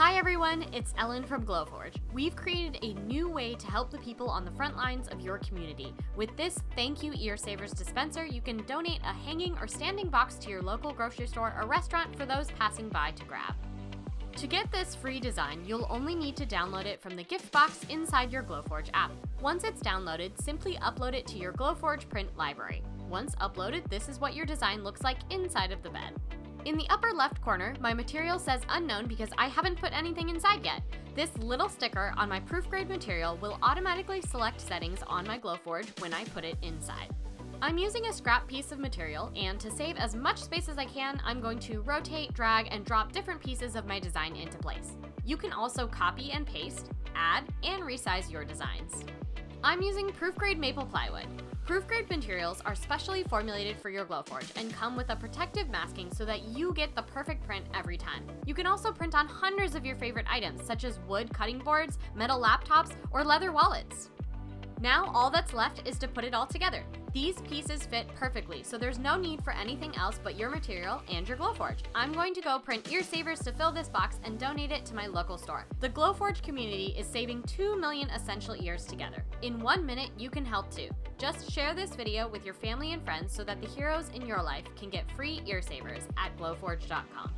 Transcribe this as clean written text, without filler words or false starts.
Hi everyone, it's Ellen from Glowforge. We've created a new way to help the people on the front lines of your community. With this Thank You Ear Savers dispenser, you can donate a hanging or standing box to your local grocery store or restaurant for those passing by to grab. To get this free design, you'll only need to download it from the gift box inside your Glowforge app. Once it's downloaded, simply upload it to your Glowforge print library. Once uploaded, this is what your design looks like inside of the bed. In the upper left corner, my material says unknown because I haven't put anything inside yet. This little sticker on my proof grade material will automatically select settings on my Glowforge when I put it inside. I'm using a scrap piece of material, and to save as much space as I can, I'm going to rotate, drag, and drop different pieces of my design into place. You can also copy and paste, add, and resize your designs. I'm using proof grade maple plywood. Proof grade materials are specially formulated for your Glowforge and come with a protective masking so that you get the perfect print every time. You can also print on hundreds of your favorite items, such as wood cutting boards, metal laptops, or leather wallets. Now all that's left is to put it all together. These pieces fit perfectly, so there's no need for anything else but your material and your Glowforge. I'm going to go print ear savers to fill this box and donate it to my local store. The Glowforge community is saving 2 million essential ears together. In 1 minute, you can help too. Just share this video with your family and friends so that the heroes in your life can get free ear savers at glowforge.com.